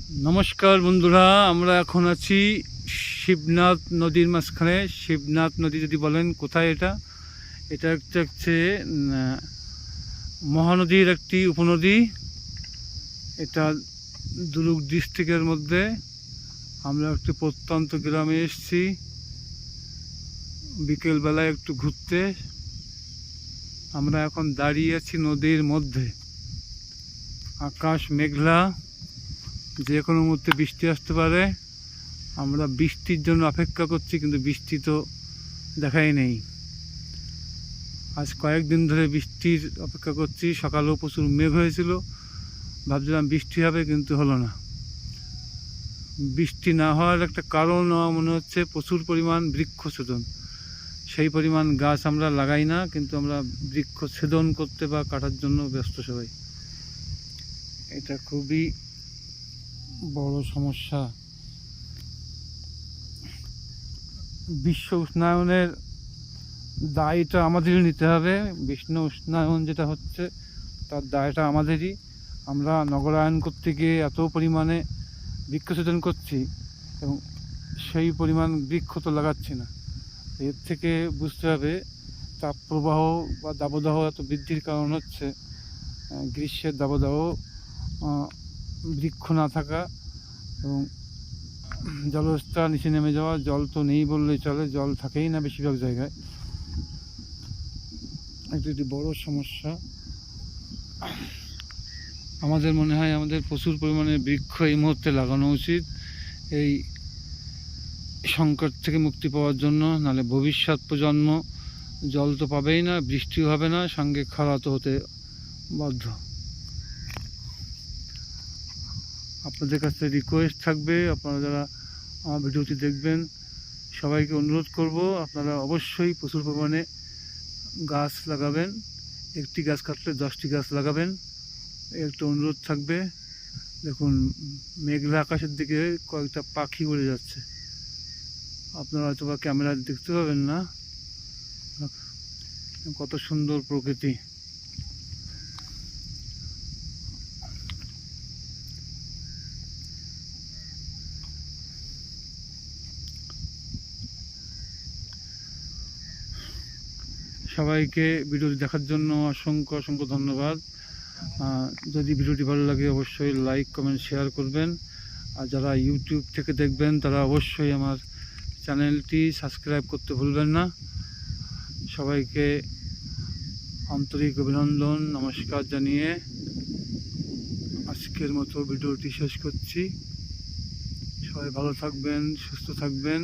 নমস্কার বন্ধুরা, আমরা এখন আছি শিবনাথ নদীর মাঝখানে। শিবনাথ নদী যদি বলেন কোথায়, এটা হচ্ছে মহানদীর একটি উপনদী। এটা দুলুক ডিস্ট্রিক্টের মধ্যে। আমরা একটু প্রত্যন্ত গ্রামে এসেছি বিকেলবেলায় একটু ঘুরতে। আমরা এখন দাঁড়িয়ে আছি নদীর মধ্যে। আকাশ মেঘলা, যে কোনো মুহূর্তে বৃষ্টি আসতে পারে। আমরা বৃষ্টির জন্য অপেক্ষা করছি, কিন্তু বৃষ্টি তো দেখাই নেই। আজ কয়েকদিন ধরে বৃষ্টির অপেক্ষা করছি। সকালেও প্রচুর মেঘ হয়েছিল, ভাবছিলাম বৃষ্টি হবে, কিন্তু হলো না। বৃষ্টি না হওয়ার একটা কারণ মনে হচ্ছে প্রচুর পরিমাণ বৃক্ষছেদন। সেই পরিমাণ গাছ আমরা লাগাই না, কিন্তু আমরা বৃক্ষছেদন করতে বা কাটার জন্য ব্যস্ত সবাই। এটা খুবই বড় সমস্যা। বিশ্ব উষ্ণায়নের দায়টা আমাদেরই নিতে হবে। বিশ্ব উষ্ণায়ন যেটা হচ্ছে, তার দায়টা আমাদেরই। আমরা নগরায়ন করতে গিয়ে এত পরিমাণে বৃক্ষছেদন করছি এবং সেই পরিমাণ বৃক্ষ তো লাগাচ্ছি না। এর থেকে বুঝতে হবে তাপপ্রবাহ বা দাবদাহ এত বৃদ্ধির কারণ হচ্ছে গ্রীষ্মের দাবদাহ, বৃক্ষ না থাকা এবং জলস্তর নিচে নেমে যাওয়া। জল তো নেই বললেই চলে, জল থাকেই না বেশিরভাগ জায়গায়। একটি বড় সমস্যা। আমাদের মনে হয় আমাদের প্রচুর পরিমাণে বৃক্ষ এই মুহূর্তে লাগানো উচিত, এই সংকট থেকে মুক্তি পাওয়ার জন্য। নাহলে ভবিষ্যৎ প্রজন্ম জল তো পাবেই না, বৃষ্টিও হবে না, সঙ্গে খরা তো হতে বাধ্য। আপনাদের কাছে রিকোয়েস্ট থাকবে, আপনারা যারা আমার ভিডিওটি দেখবেন, সবাইকে অনুরোধ করব আপনারা অবশ্যই প্রচুর পরিমাণে গাছ লাগাবেন। একটি গাছ কাটলে 10টি গাছ লাগাবেন, একটু অনুরোধ থাকবে। দেখুন, মেঘলা আকাশের দিকে কয়েকটা পাখি উড়ে যাচ্ছে। আপনারা হয়তো বা ক্যামেরা দেখতে পাবেন না, কত সুন্দর প্রকৃতি। সবাইকে ভিডিওটি দেখার জন্য অসংখ্য ধন্যবাদ। যদি ভিডিওটি ভালো লাগে অবশ্যই লাইক, কমেন্ট, শেয়ার করবেন। আর যারা ইউটিউব থেকে দেখবেন তারা অবশ্যই আমার চ্যানেলটি সাবস্ক্রাইব করতে ভুলবেন না। সবাইকে আন্তরিক অভিনন্দন, নমস্কার জানিয়ে আজকের মতো ভিডিওটি শেষ করছি। সবাই ভালো থাকবেন, সুস্থ থাকবেন।